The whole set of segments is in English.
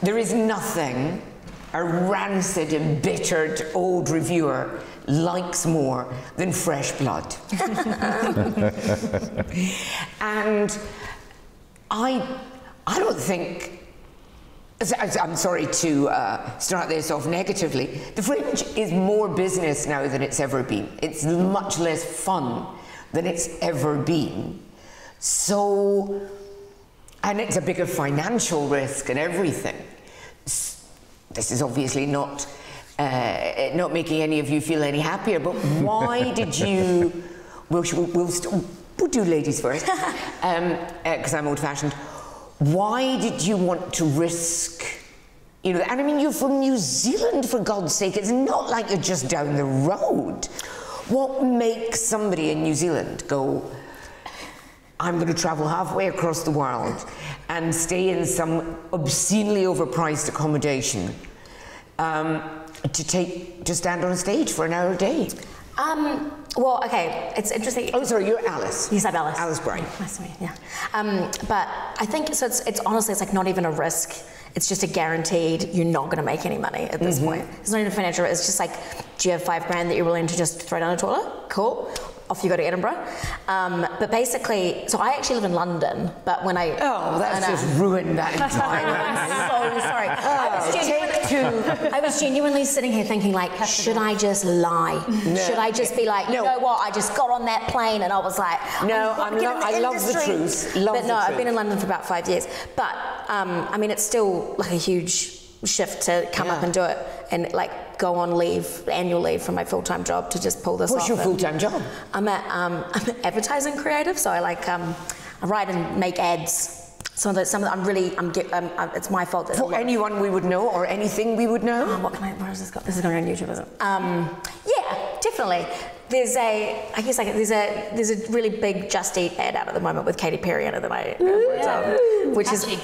There is nothing a rancid, embittered old reviewer likes more than fresh blood. And I don't think, I'm sorry to start this off negatively, the Fringe is more business now than it's ever been. It's much less fun than it's ever been. So, and it's a bigger financial risk and everything. This is obviously not making any of you feel any happier, but why did you, we'll do ladies first, because I'm old-fashioned. Why did you want to risk, you know, and I mean, you're from New Zealand, for God's sake, it's not like you're just down the road. What makes somebody in New Zealand go, I'm going to travel halfway across the world and stay in some obscenely overpriced accommodation to stand on a stage for an hour a day? Well, okay, it's interesting. Oh, sorry, you're Alice. Yes, I'm Alice. Alice Brine. Nice to meet you. Yeah. But I think, so it's honestly, it's like not even a risk. It's just a guaranteed, you're not going to make any money at this point. It's not even financial, it's just like, do you have $5 grand that you're willing to just throw down a toilet? Cool. Off you go to Edinburgh. But basically, so I actually live in London, but when I... Oh, that's just ruined that entire... I'm so sorry. I was genuinely sitting here thinking, like, should I just lie? No. Should I just be like, you know what, I just got on that plane and I was like... No, I love the truth. But no, I've been in London for about 5 years. But, I mean, it's still like a huge shift to come up and do it and like go on leave, annual leave from my full-time job to just pull this off. What's your full-time job? I'm an advertising creative, so I like I write and make ads. It's my fault. That for anyone we would know or anything we would know? Where has this got? This is going on YouTube, isn't it? Yeah, definitely. There's a really big Just Eat ad out at the moment with Katy Perry in it that I worked on, which is she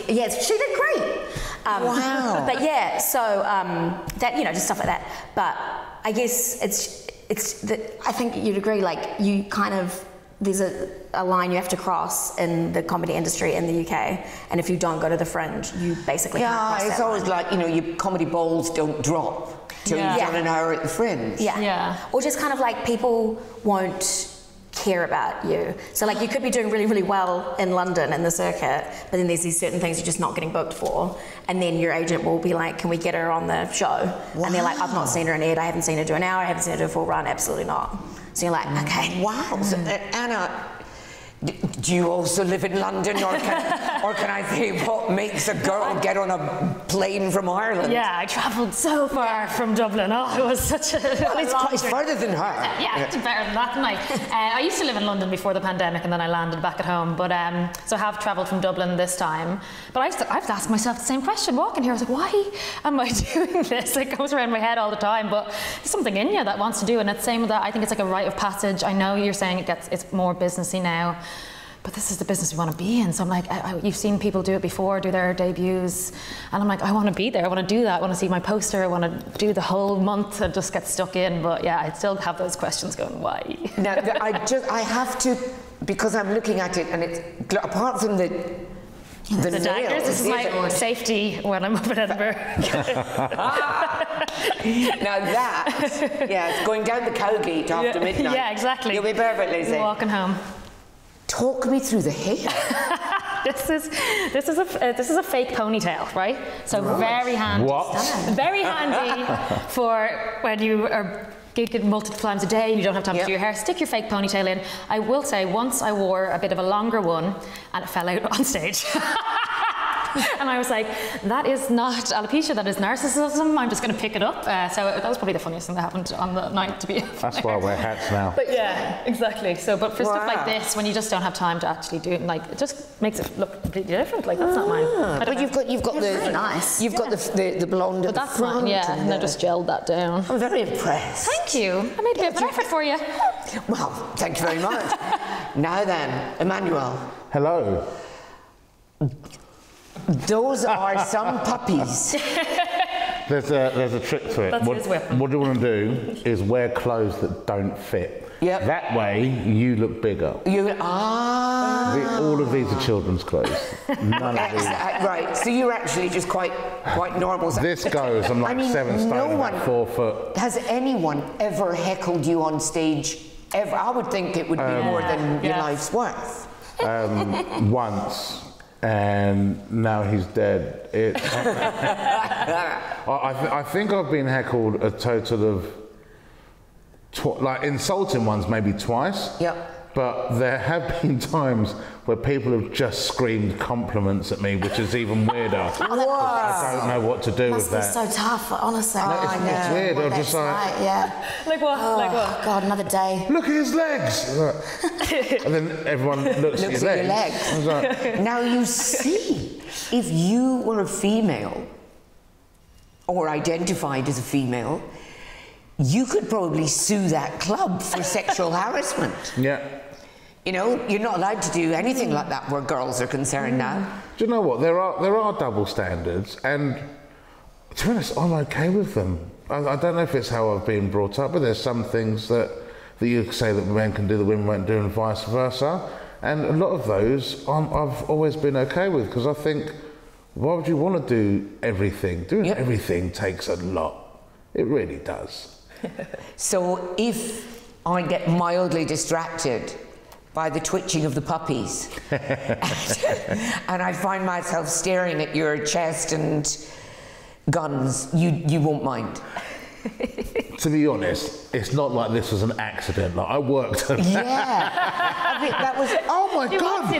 did great. Wow. But yeah, so that, you know, just stuff like that. But I guess I think you'd agree, like, you kind of, there's a line you have to cross in the comedy industry in the UK, and if you don't go to the Fringe, you basically can't cross that it's always line. like, you know, your comedy balls don't drop till you've done an hour at the Fringe. Yeah. Or just kind of like people won't care about you. So like you could be doing really, really well in London in the circuit, but then there's these certain things you're just not getting booked for, and then your agent will be like, can we get her on the show? Wow. And they're like, I've not seen her in Ed, I haven't seen her do an hour, I haven't seen her do a full run, absolutely not. So you're like, okay. Wow. So, Anna, do you also live in London, or can I say what makes a girl get on a plane from Ireland? Yeah, I travelled so far from Dublin. Oh, it was such a it's further than her. Yeah, it's better than that, didn't I? I used to live in London before the pandemic, and then I landed back at home. But so I have travelled from Dublin this time. But I have to ask myself the same question walking here. I was like, why am I doing this? It goes around my head all the time. But there's something in you that wants to do, and it's the same with that. I think it's like a rite of passage. I know you're saying it's more businessy now, but this is the business we want to be in. So I'm like, you've seen people do it before, do their debuts, and I'm like, I want to be there, I want to do that, I want to see my poster, I want to do the whole month and just get stuck in. But yeah, I still have those questions going, why? Now, I have to, because I'm looking at it, and it's, apart from the daggers, this is my safety when I'm up in Edinburgh. Now that, it's going down the Cowgate after midnight. Yeah, exactly. You'll be perfect, Lizzie. Walking home. Talk me through the hair. This is a fake ponytail, right? So very handy. What? Very handy for when you are gigging multiple times a day and you don't have time to do your hair. Stick your fake ponytail in. I will say, once I wore a bit of a longer one and it fell out on stage. And I was like, that is not alopecia, that is narcissism, I'm just going to pick it up. So that was probably the funniest thing that happened on the night, to be honest. That's why I wear hats now. But yeah, exactly. So, but for stuff like this, when you just don't have time to actually do it, like, it just makes it look completely different. Like, that's not mine. But you've got the really nice. You've got the blonde at the front. And I just gelled that down. I'm very impressed. Thank you. I made a bit of an effort for you. Well, thank you very much. Now then, Emmanuel. Hello. Those are some puppies. There's a trick to it. That's his weapon. What you want to do is wear clothes that don't fit. Yep. That way, you look bigger. All of these are children's clothes. None of these. Right, so you're actually just quite normal. This goes, I'm like 7 stone, about 4 foot. Has anyone ever heckled you on stage? Ever? I would think it would be more than your life's worth. Once, and now he's dead. I think I've been heckled a total of, like insulting ones maybe twice. Yep. But there have been times where people have just screamed compliments at me, which is even weirder. I don't know what to do with that. Must be so tough, honestly. No, it's weird. I'm just like, Like what? Like what? Oh God, another day. look at his legs. And then everyone looks at your legs. I was like, Now you see, if you were a female or identified as a female, you could probably sue that club for sexual harassment. yeah. You know, you're not allowed to do anything like that where girls are concerned now. Do you know what? There are double standards, and to be honest, I'm okay with them. I don't know if it's how I've been brought up, but there's some things that you say that men can do that women won't do, and vice versa. And a lot of those I've always been okay with, because I think, why would you want to do everything? Doing everything takes a lot. It really does. So if I get mildly distracted by the twitching of the puppies and I find myself staring at your chest and guns, you won't mind? To be honest, it's not like this was an accident. Like, I worked on that. Yeah. I think that was... Oh my God!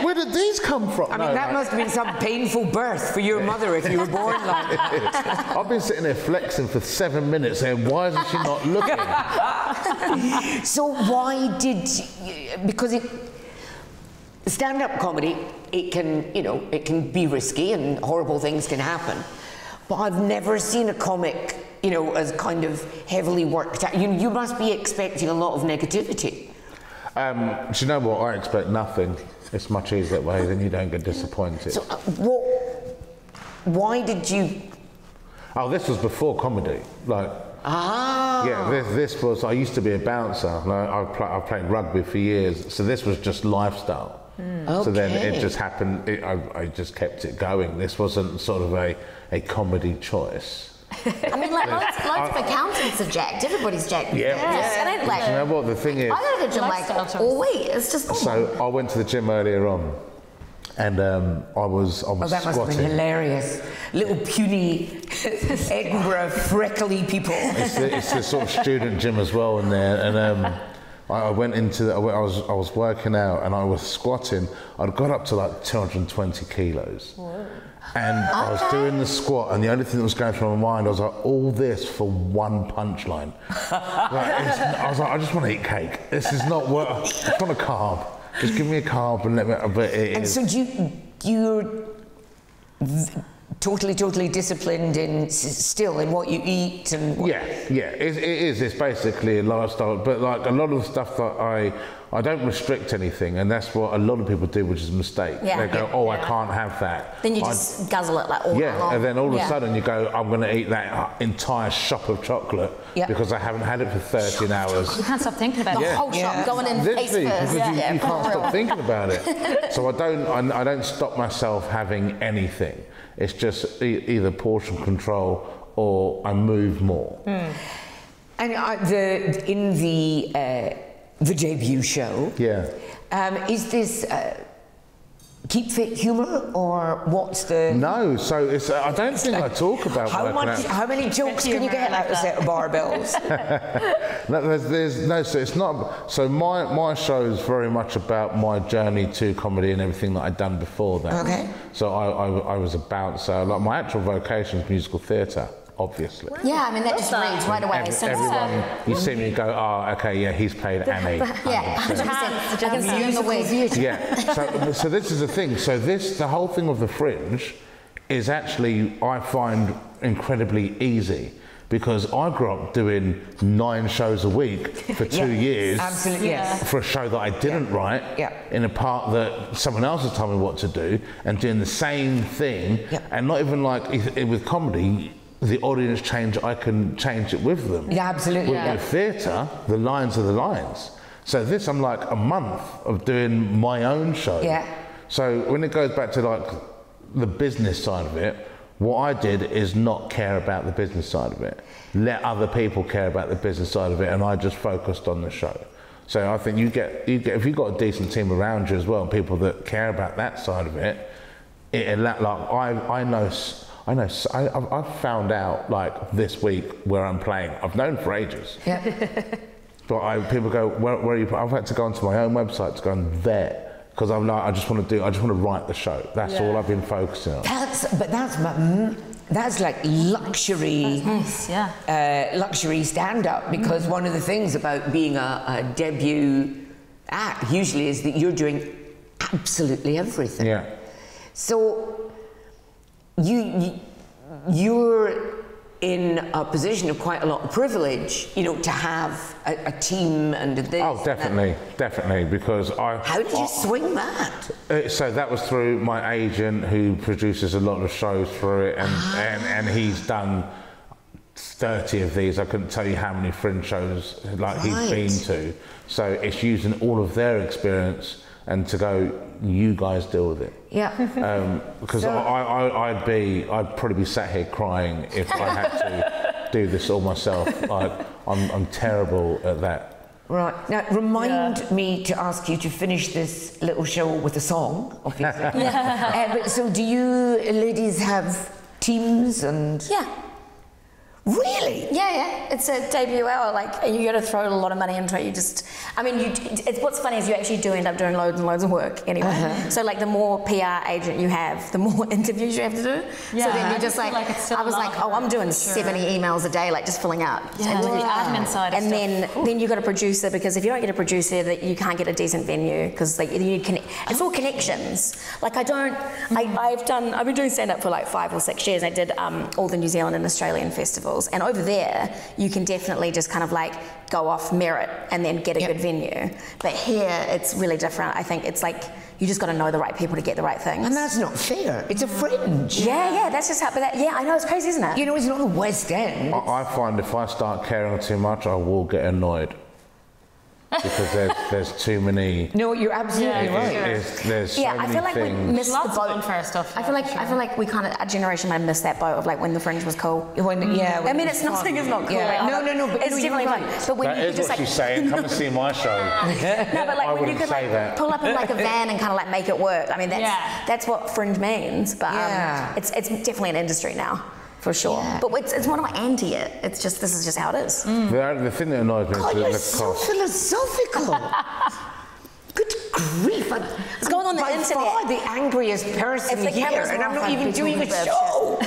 Where did these come from? I mean, that must have been some painful birth for your mother if you were born like that. I've been sitting there flexing for 7 minutes saying, why isn't she not looking? So why did... Because stand-up comedy, it can be risky and horrible things can happen. But I've never seen a comic, as kind of heavily worked out. You must be expecting a lot of negativity. Do you know what? I expect nothing. It's much easier that way, then you don't get disappointed. So why did you... Oh, this was before comedy. Yeah, this was... I used to be a bouncer. I played rugby for years, so this was just lifestyle. So then it just happened, I just kept it going. This wasn't sort of a comedy choice. I mean, like, loads of accountants are jacked. Everybody's jacked. Yeah. And I, like, you know what the thing is? I go to the gym like all week. It's just normal. So I went to the gym earlier on, and I was that must have squatting. been hilarious. Little puny Edinburgh freckly people. It's the sort of student gym as well in there, and I went into I was working out and I was squatting. I'd got up to like 220 kilos. Whoa. And I was doing the squat, and the only thing that was going through my mind, I was like, all this for one punchline. I was like, I just want to eat cake. This is not what I just want a carb. Just give me a carb and let me. But it is. So you're totally disciplined still in what you eat and. Yeah. It is. It's basically a lifestyle, but like a lot of the stuff that I don't restrict anything, and that's what a lot of people do, which is a mistake. Yeah. They go, I can't have that. Then you just guzzle it like all night long. And then all of a sudden you go, I'm going to eat that entire shop of chocolate because I haven't had it for 13 hours. You can't stop thinking about The whole shop going in face Literally, first. because you can't stop thinking about it. So I don't stop myself having anything. It's just either portion control or I move more. And in the debut show, is this keep fit humour, or what's the... No, so it's I don't think I talk about how many jokes can you get out of a set of barbells? No, so it's not. So my show is very much about my journey to comedy and everything that I'd done before that. Okay. So I was a bouncer. Like, my actual vocation is musical theatre, obviously. Yeah, I mean, that just reads right away. Everyone, you see me, you go, okay, yeah, he's played Annie. Yeah, 100%. I can see in the wig. Yeah. So this is the thing. So the whole thing of the Fringe is actually, I find, incredibly easy. Because I grew up doing 9 shows a week for 2 years. Absolutely, yes. For a show that I didn't write, in a part that someone else has told me what to do, and doing the same thing, and not even like with comedy. the audience change, I can change it with them. Yeah, absolutely. With theatre, the lines are the lines. So this, I'm like a month of doing my own show. Yeah. So when it goes back to like the business side of it, what I did is not care about the business side of it. Let other people care about the business side of it, and I just focused on the show. So I think you get if you've got a decent team around you as well, people that care about that side of it. I've found out like this week where I'm playing. I've known for ages. Yeah. But people go, where are you? I've had to go onto my own website to go and vet. Because I'm like, I just want to write the show. That's all I've been focusing on. That's like luxury, luxury stand-up. Because one of the things about being a debut act usually is that you're doing absolutely everything. Yeah. So you're in a position of quite a lot of privilege, you know, to have a team and this. Oh, definitely, because How did you swing that? So that was through my agent, who produces a lot of shows through it, and he's done 30 of these. I couldn't tell you how many fringe shows he's been to. So it's using all of their experience and to go, you guys deal with it. Yeah. Because I'd probably be sat here crying if I had to do this all myself. I'm terrible at that. Right. Now, remind me to ask you to finish this little show with a song, obviously. But so do you ladies have teams and... Yeah. Really? Yeah. It's a debut hour. Like, you got to throw a lot of money into it. It's what's funny is you actually do end up doing loads and loads of work anyway. So like, the more PR agent you have, the more interviews you have to do. Yeah. So then you're just like I was like, I'm doing 70 emails a day, like just filling out. Yeah, the admin side of and stuff. then you got a producer, because if you don't get a producer, that you can't get a decent venue, because like it's all connections. Like I've been doing stand up for like 5 or 6 years. I did all the New Zealand and Australian festivals. And over there, you can definitely just kind of like go off merit and then get a good venue. But here, it's really different. I think it's like, you just got to know the right people to get the right things. And that's not fair. It's a fringe. Yeah, that's just how, I know, it's crazy, isn't it? You know, it's not the West End. I find if I start caring too much, I will get annoyed. Because there's too many. No, you're absolutely right. There's so many I feel like things. we missed the boat. Unfair stuff. I feel like we kind of, our generation might have missed that boat of like when the fringe was cool. It's not saying it's not cool. Yeah. No, but it's definitely fun. But when That you is just what like, she's saying. Come and see my show. no, but like when you could like pull up in like a van and kind of like make it work. I mean, that's what fringe means. But it's definitely an industry now. For sure. Yeah. But it's one of my anti it. It's just, this is just how it is. The thing that annoys me is you're the so cost. philosophical. Good grief. It's going on the internet. By far the angriest person here, and I'm not even doing a show.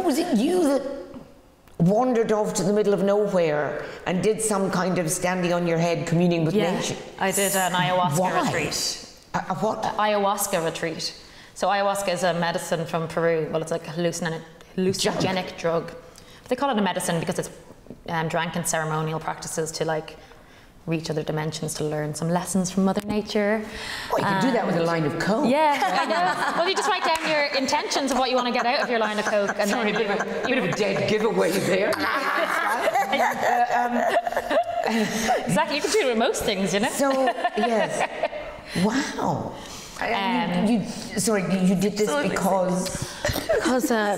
Was it you that wandered off to the middle of nowhere and did some kind of standing on your head communing with nature? I did an ayahuasca retreat. A what? Ayahuasca retreat. So ayahuasca is a medicine from Peru. Well, it's like a hallucinogenic drug. But they call it a medicine because it's drank in ceremonial practices to like reach other dimensions, to learn some lessons from Mother Nature. Well, you can do that with a line of coke. Yeah, I know. Well, you just write down your intentions of what you want to get out of your line of coke, and Sorry, bit of a dead giveaway there. Exactly, you can do it with most things, you know. So yes, wow. You did this because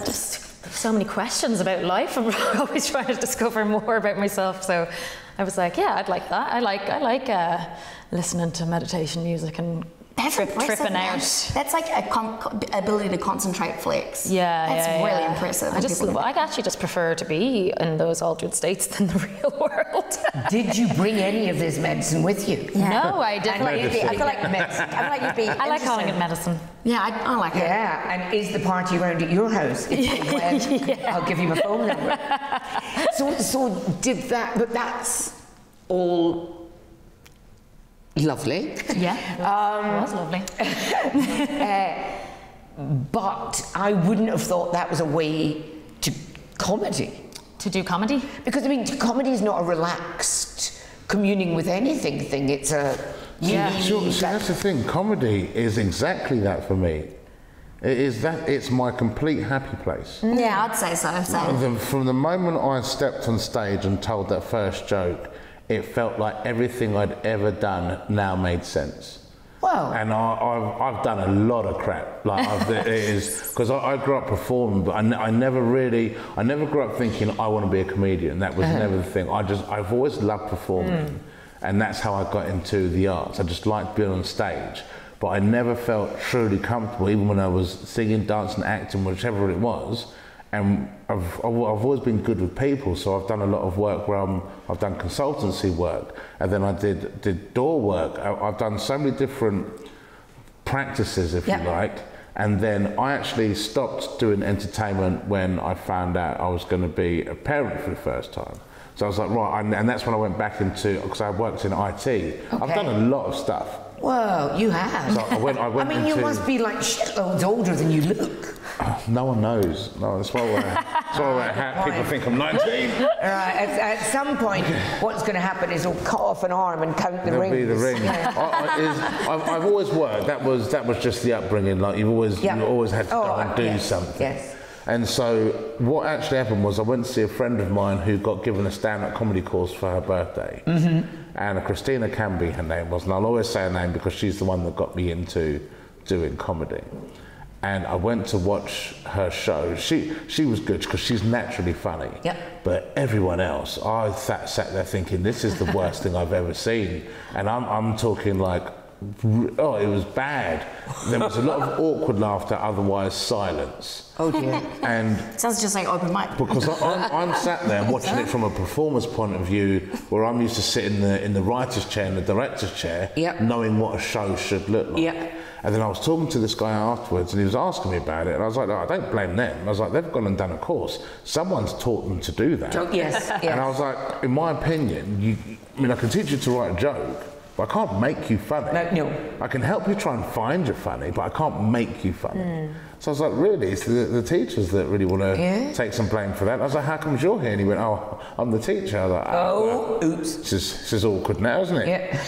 just so many questions about life. I'm always trying to discover more about myself. So I was like, yeah, I'd like that. I like listening to meditation music and tripping out. That's like a ability to concentrate flex. Yeah, that's really impressive. I actually just prefer to be in those altered states than the real world. Did you bring any of this medicine with you? Yeah. No, I didn't. I feel like you'd be. I like calling it medicine. Yeah, I like it. Yeah, and is the party around at your house? I'll give you my phone number. So did that? But that's all. Lovely. Yeah, it was lovely. But I wouldn't have thought that was a way to comedy. To do comedy? Because, I mean, comedy is not a relaxed communing with anything thing. It's a... So that's the thing. Comedy is exactly that for me. It's my complete happy place. Yeah, I'd say so. From the moment I stepped on stage and told that first joke, it felt like everything I'd ever done now made sense. Wow. And I've done a lot of crap. Like it is because I grew up performing, but I never grew up thinking I want to be a comedian. That was never the thing. I've always loved performing, and that's how I got into the arts. I just liked being on stage. But I never felt truly comfortable, even when I was singing, dancing, acting, whichever it was. And I've always been good with people, so I've done a lot of work where I've done consultancy work, and then I did door work. I've done so many different practices, if you like. And then I actually stopped doing entertainment when I found out I was going to be a parent for the first time. So I was like, right, and that's when I went back into, because I worked in IT. Okay. I've done a lot of stuff. Well, you have. So I went mean, you must be like shitloads older than you look. No one knows. No, that's why I wear a hat. People think I'm 19. All right. At some point, what's going to happen is he'll cut off an arm and count the rings. There'll be the ring. I've always worked. That was just the upbringing. Like you always had to go and do something. Yes. And so what actually happened was I went to see a friend of mine who got given a stand-up comedy course for her birthday. And Christina Canby, her name was, and I'll always say her name because she's the one that got me into doing comedy. And I went to watch her show. She was good because she's naturally funny. But everyone else, I sat there thinking, this is the worst thing I've ever seen. And I'm talking like, oh, it was bad. There was a lot of awkward laughter, otherwise silence. Oh dear. And sounds just like open mic. Because I'm sat there watching it from a performer's point of view, where I'm used to sitting in the writer's chair and the director's chair, knowing what a show should look like. And then I was talking to this guy afterwards, and he was asking me about it, and I was like, no, I don't blame them. I was like, they've gone and done a course. Someone's taught them to do that. Yes. And I was like, in my opinion, I can teach you to write a joke, but I can't make you funny. No. I can help you try and find you funny, but I can't make you funny. So I was like, really? It's the teachers that really want to take some blame for that. I was like, how come you're here? And he went, oh, I'm the teacher. I was like, well, oops. This is awkward now, isn't it? Yeah.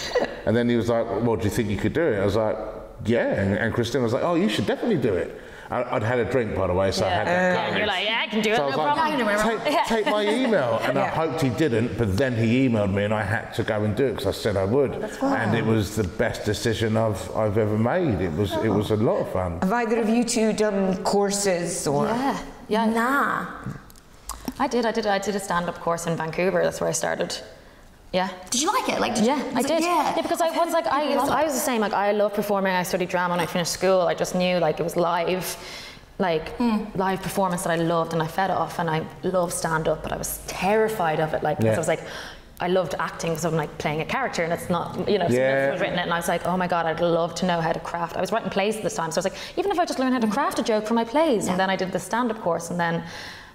And then he was like, well, do you think you could do it? I was like, yeah. And Christina was like, oh, you should definitely do it. I'd had a drink, by the way, so I had that courage. You're like, yeah, I can do it, so no problem. Take my email. And I hoped he didn't, but then he emailed me and I had to go and do it because I said I would. And it was the best decision I've ever made. It was a lot of fun. Have either of you two done courses or? Yeah. Nah. I did a stand-up course in Vancouver. That's where I started. Yeah. Did you like it? I did. Yeah, because I was the same. Like I love performing. I studied drama when I finished school. I just knew like it was live performance that I loved and I fed off, and I love stand-up, but I was terrified of it. Like because I was like, I loved acting because I'm like playing a character and it's not, was written it, and I was like, oh my God, I'd love to know how to craft. I was writing plays at this time, so I was like, even if I just learn how to craft a joke for my plays, and then I did the stand-up course, and then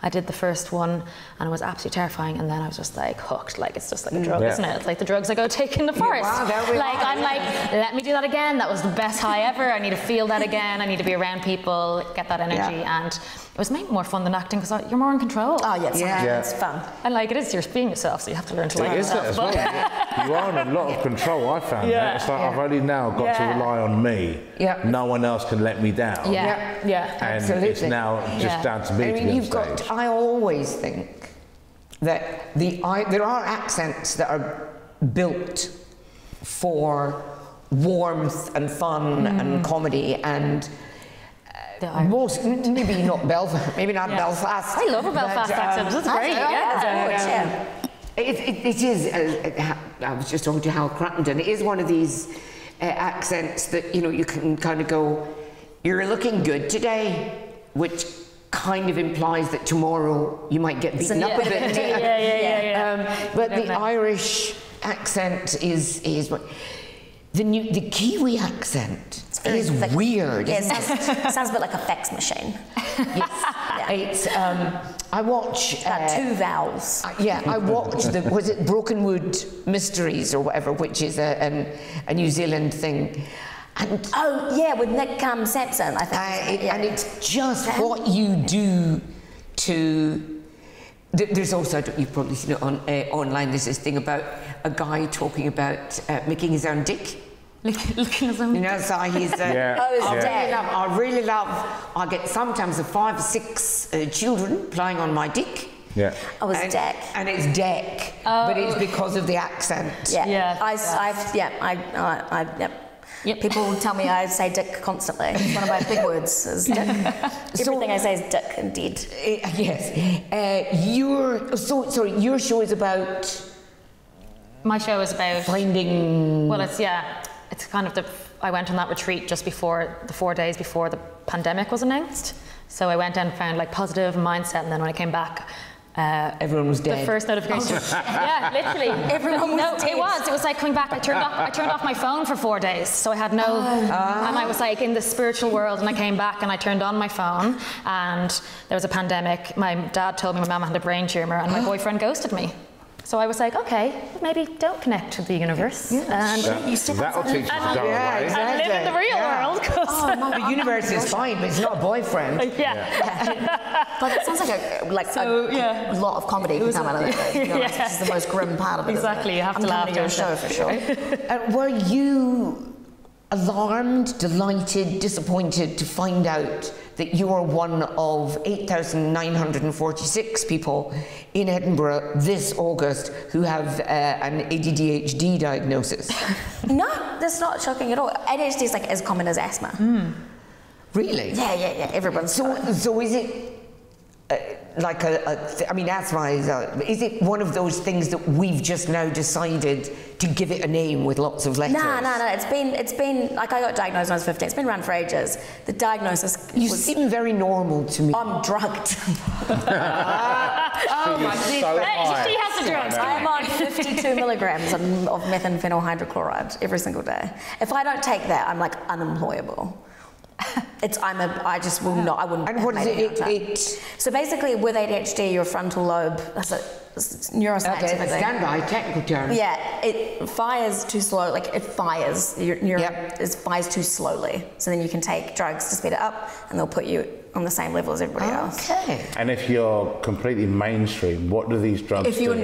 I did the first one and it was absolutely terrifying, and then I was just like hooked. Like it's just like a drug, isn't it? It's like the drugs I go take in the forest. I'm like, let me do that again. That was the best high ever. I need to feel that again. I need to be around people, get that energy, and it was maybe more fun than acting because you're more in control. Oh yeah, it's fun. And like it is, you're being yourself, so you have to learn to like yourself. It is that as well. You are in a lot of control. I found that. It's like I've only now got to rely on me. No one else can let me down. And absolutely. It's now just down to me. I mean, I always think that there are accents that are built for warmth and fun and comedy, and most, maybe not Belfast, Belfast. I love a Belfast accent. That's great. It is. I was just talking to Hal Crattenden. It is one of these accents that you can kind of go, "You're looking good today," which kind of implies that tomorrow you might get beaten up a bit. But the Irish accent is the Kiwi accent is weird. Yeah, it sounds a bit like a fax machine. It's I watch two vowels. I watched was it Brokenwood Mysteries or whatever, which is a New Zealand thing. And with Nick Sampson, I think. And it's just what you do to. There's also, you've probably seen it on online. There's this thing about a guy talking about making his own dick. Looking at them. You know, so he's. I really love. I get sometimes 5 or 6 children playing on my dick. Yeah. I was deck. And it's deck, but it's because of the accent. Yeah. Yep. People tell me I say dick constantly. It's one of my big words is dick. Everything I say is dick and dead. Yes. Your show is about. My show is about finding. Well, it's kind of I went on that retreat just before the 4 days before the pandemic was announced. So I went and found like positive mindset, and then when I came back. Everyone was dead. The first notification. Yeah, literally. Everyone was dead. It was like coming back. I turned off my phone for 4 days, so I had no. And I was like in the spiritual world, and I came back and I turned on my phone, and there was a pandemic. My dad told me my mum had a brain tumor, and my boyfriend ghosted me. So I was like, okay, maybe don't connect to the universe. And that'll teach you to go away. Exactly. And live in the real world. The universe is fine, but it's not a boyfriend. But it sounds like a lot of comedy can come out of that, which is the most grim part of it. Exactly, you have to laugh. I'm coming to your show for sure. Were you alarmed, delighted, disappointed to find out that you are one of 8,946 people in Edinburgh this August who have an ADHD diagnosis? No, that's not shocking at all. ADHD is like as common as asthma. Really? Yeah. Everyone's so is it like asthma is it one of those things that we've just now decided to give it a name with lots of letters? No. It's been like I got diagnosed when I was 15. It's been around for ages. The diagnosis. You seem very normal to me. I'm drugged. She has the drugs. I'm on 52 milligrams of methamphenyl hydrochloride every single day. If I don't take that, I'm like unemployable. I just will not. I wouldn't. And what is it? So basically, with ADHD, your frontal lobe. It's neuroscientifically. Okay, stand by technical term. Yeah, it fires too slow. Like it fires. It fires too slowly. So then you can take drugs to speed it up, and they'll put you on the same level as everybody else. Okay. And if you're completely mainstream, what do these drugs do? If you're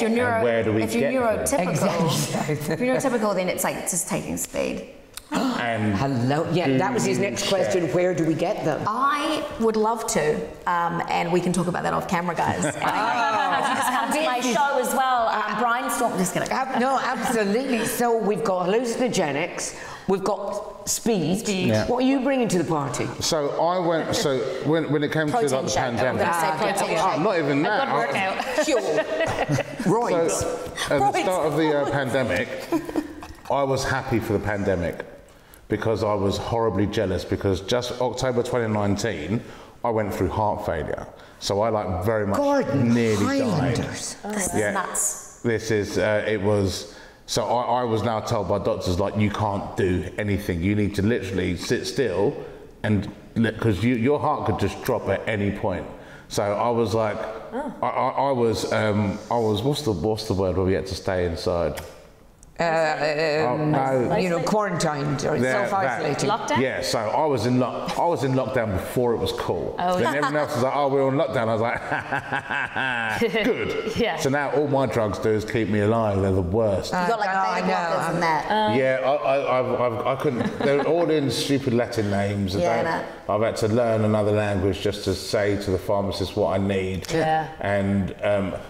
neuro, where do we if you're neurotypical, Exactly. if you're neurotypical, then it's like just taking speed. And hello. Yeah, that was his next question. Where do we get them? I would love to, and we can talk about that off camera, guys. If you just come to my show as well, Brainstorm. Just kidding. No, absolutely. So we've got hallucinogenics. We've got speed. Yeah. What are you bringing to the party? So I went. So when it came to like the pandemic, not even that. Right. So at the start of the pandemic, I was happy for the pandemic because I was horribly jealous because just October 2019, I went through heart failure. So I very much nearly died. This is nuts. This is, it was, so I was now told by doctors, you can't do anything. You need to literally sit still and, because your heart could just drop at any point. So I was like, I was, what's the word where we had to stay inside? Quarantined or self-isolating. Lockdown? Yeah, so I was in lockdown before it was cool. Then everyone else was like, we're on lockdown. I was like, good. Yeah. So now all my drugs do is keep me alive. They're the worst. You got like beta blockers and that. Yeah, I couldn't. They're all in stupid Latin names. I've had to learn another language just to say to the pharmacist what I need. Yeah. And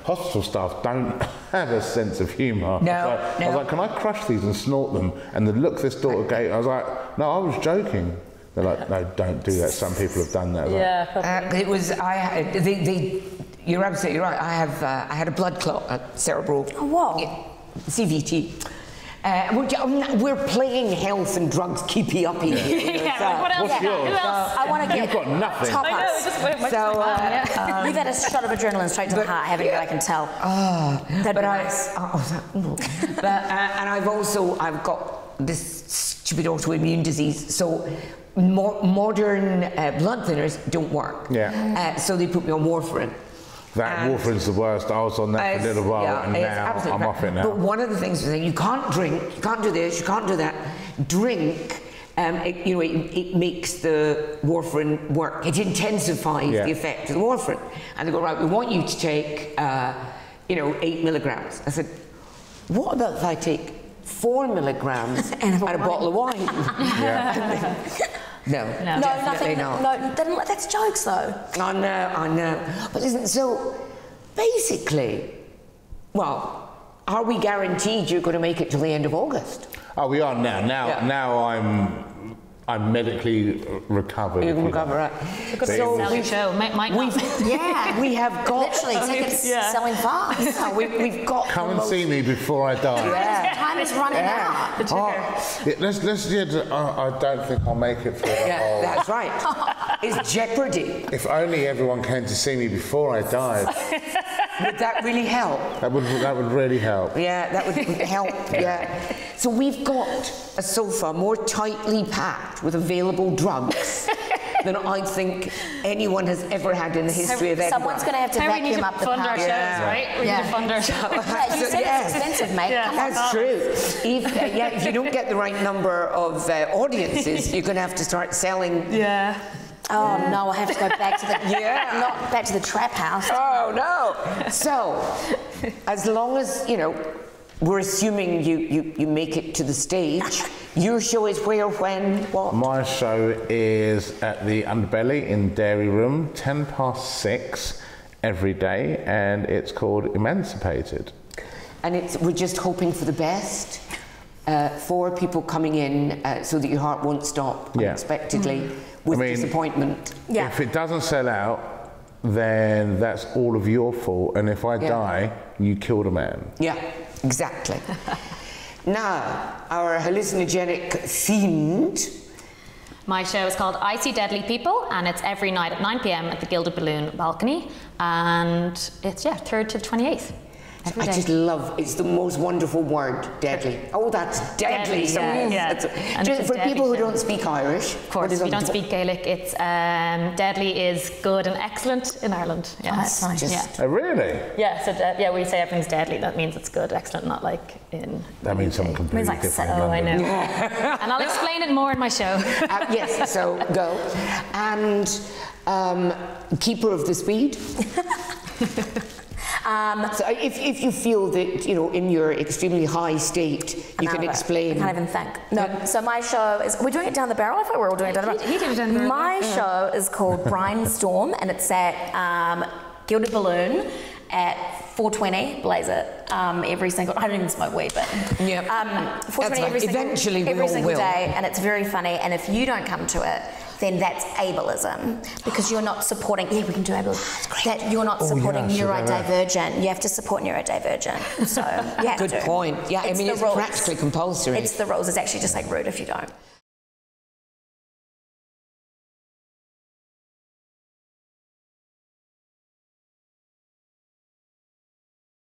hospital staff don't have a sense of humour. I was like, can I crush these and snort them? And the look this daughter gave, I was like, no, I was joking. They're like, no, don't do that. Some people have done that. You're absolutely right. I had a blood clot at cerebral. Oh, wow. CVT. We're playing health and drugs keepy uppy here. What else? What's yours? I want to get. You've got nothing. Top I know, us. just went my You've had a shot of adrenaline straight to the heart, haven't you? I can tell. That'd be nice. And I've got this stupid autoimmune disease. So modern blood thinners don't work. Yeah. So they put me on warfarin. That warfarin's the worst. I was on that for a little while, and now I'm off it now. But one of the things is that you can't drink, you can't do this, you can't do that. Drink, it makes the warfarin work. It intensifies the effect of the warfarin. And they go, right, we want you to take, 8 milligrams. I said, what about if I take 4 milligrams and a bottle of wine. Yeah. No, No, definitely nothing. not. No, that's jokes though. I know. But listen, so basically, well, are we guaranteed you're going to make it till the end of August? Oh, we are now. Now I'm medically recovered. You can recover, right? So we show. We have got Literally, tickets selling fast. we've got. Come and see me before I die. Time is running out. I don't think I'll make it for the whole. That's right. It's jeopardy. If only everyone came to see me before I died. Would that really help? That would really help. Yeah, that would help. Yeah. So we've got a sofa more tightly packed with available drugs than I think anyone has ever had in the history of Edinburgh. Someone's going to have to vacuum up the fund our park. shows, right? We need to fund our shows. Yeah, you said it's expensive, mate. Yeah. Come on. That's true. If you don't get the right number of audiences, you're going to have to start selling. Yeah. Oh no, I have to go back to the not back to the trap house. Oh no! So, as long as we're assuming you make it to the stage. Your show is where, when, what? My show is at the Underbelly in Dairy Room, 6:10 every day, and it's called Emancipated. And we're just hoping for the best for people coming in, so that your heart won't stop unexpectedly with disappointment. Yeah. If it doesn't sell out, then that's all of your fault, and if I die, you killed a man. Yeah, exactly. Now, our hallucinogenic themed. My show is called I See Deadly People, and it's every night at 9 p.m. at the Gilded Balloon balcony, and it's 3rd to the 28th. I just love, it's the most wonderful word, deadly. Oh, that's deadly. Just for people who don't speak Irish. Of course, if you don't speak Gaelic, it's deadly is good and excellent in Ireland. Yeah, that's nice. Oh, really? Yeah, so we say everything's deadly. That means it's good, excellent, not like in. That means something completely different. Oh, I know. And I'll explain it more in my show. Yes, so go. And keeper of the speed. So if you feel that, in your extremely high state, you can explain. I can't even think. No, so my show is, we're doing it down the barrel? I thought we were all doing it down the barrel. He did it down the barrel. My show is called Brainstorm, and it's at Gilded Balloon at 4:20, blaze it, every single, I don't even smoke weed, but 4:20 every single day, and it's very funny, and if you don't come to it, then that's ableism, because you're not supporting, we can do ableism, that you're not supporting neurodivergent. You have to support neurodivergent, so you have to. Good point. Yeah, it's practically compulsory. It's the rules. It's actually just like rude if you don't.